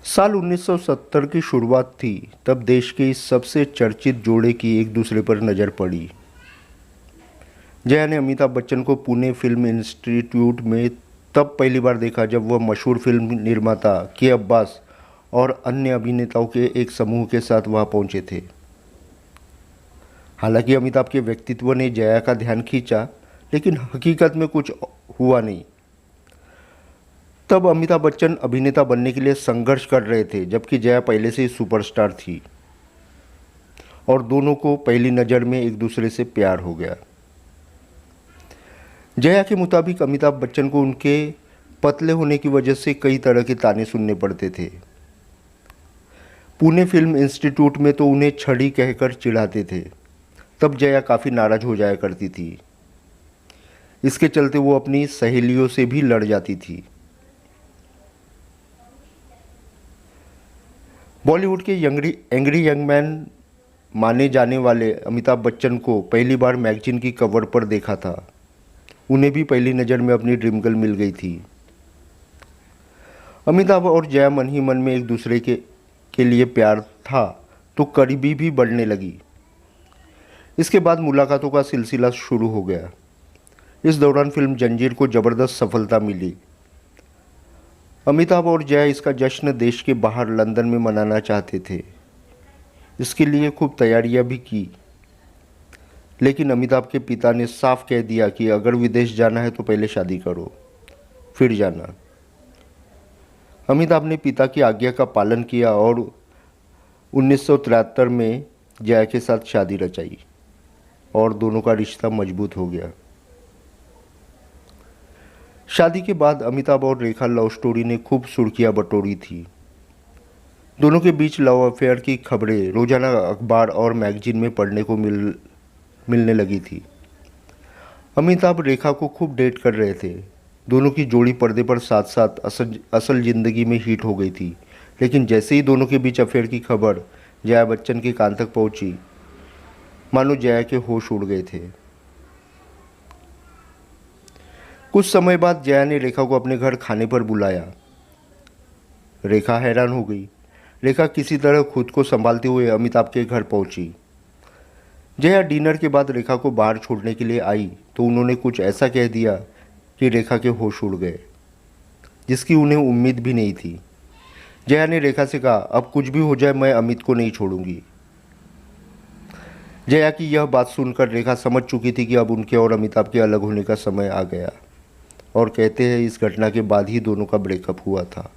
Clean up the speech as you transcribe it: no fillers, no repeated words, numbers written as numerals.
साल 1970 की शुरुआत थी। तब देश के इस सबसे चर्चित जोड़े की एक दूसरे पर नज़र पड़ी। जया ने अमिताभ बच्चन को पुणे फिल्म इंस्टीट्यूट में तब पहली बार देखा जब वह मशहूर फिल्म निर्माता के अब्बास और अन्य अभिनेताओं के एक समूह के साथ वहां पहुंचे थे। हालांकि अमिताभ के व्यक्तित्व ने जया का ध्यान खींचा, लेकिन हकीकत में कुछ हुआ नहीं। तब अमिताभ बच्चन अभिनेता बनने के लिए संघर्ष कर रहे थे, जबकि जया पहले से ही सुपरस्टार थी और दोनों को पहली नज़र में एक दूसरे से प्यार हो गया। जया के मुताबिक अमिताभ बच्चन को उनके पतले होने की वजह से कई तरह के ताने सुनने पड़ते थे। पुणे फिल्म इंस्टीट्यूट में तो उन्हें छड़ी कहकर चिढ़ाते थे। तब जया काफ़ी नाराज हो जाया करती थी। इसके चलते वो अपनी सहेलियों से भी लड़ जाती थी। बॉलीवुड के एंग्री यंग मैन माने जाने वाले अमिताभ बच्चन को पहली बार मैगजीन की कवर पर देखा था। उन्हें भी पहली नज़र में अपनी ड्रीम गर्ल मिल गई थी। अमिताभ और जया मन ही मन में एक दूसरे के लिए प्यार था तो करीबी भी बढ़ने लगी। इसके बाद मुलाकातों का सिलसिला शुरू हो गया। इस दौरान फिल्म जंजीर को ज़बरदस्त सफलता मिली। अमिताभ और जया इसका जश्न देश के बाहर लंदन में मनाना चाहते थे। इसके लिए खूब तैयारियां भी की, लेकिन अमिताभ के पिता ने साफ कह दिया कि अगर विदेश जाना है तो पहले शादी करो, फिर जाना। अमिताभ ने पिता की आज्ञा का पालन किया और 1973 में जया के साथ शादी रचाई और दोनों का रिश्ता मजबूत हो गया। शादी के बाद अमिताभ और रेखा लव स्टोरी ने खूब सुर्खियां बटोरी थी। दोनों के बीच लव अफेयर की खबरें रोजाना अखबार और मैगजीन में पढ़ने को मिलने लगी थी। अमिताभ रेखा को खूब डेट कर रहे थे। दोनों की जोड़ी पर्दे पर साथ साथ असल जिंदगी में हिट हो गई थी। लेकिन जैसे ही दोनों के बीच अफेयर की खबर जया बच्चन के कान तक पहुंची, मानो जया के होश उड़ गए थे। कुछ समय बाद जया ने रेखा को अपने घर खाने पर बुलाया। रेखा हैरान हो गई। रेखा किसी तरह खुद को संभालते हुए अमिताभ के घर पहुंची। जया डिनर के बाद रेखा को बाहर छोड़ने के लिए आई तो उन्होंने कुछ ऐसा कह दिया कि रेखा के होश उड़ गए, जिसकी उन्हें उम्मीद भी नहीं थी। जया ने रेखा से कहा, अब कुछ भी हो जाए मैं अमित को नहीं छोड़ूंगी। जया की यह बात सुनकर रेखा समझ चुकी थी कि अब उनके और अमिताभ के अलग होने का समय आ गया और कहते हैं इस घटना के बाद ही दोनों का ब्रेकअप हुआ था।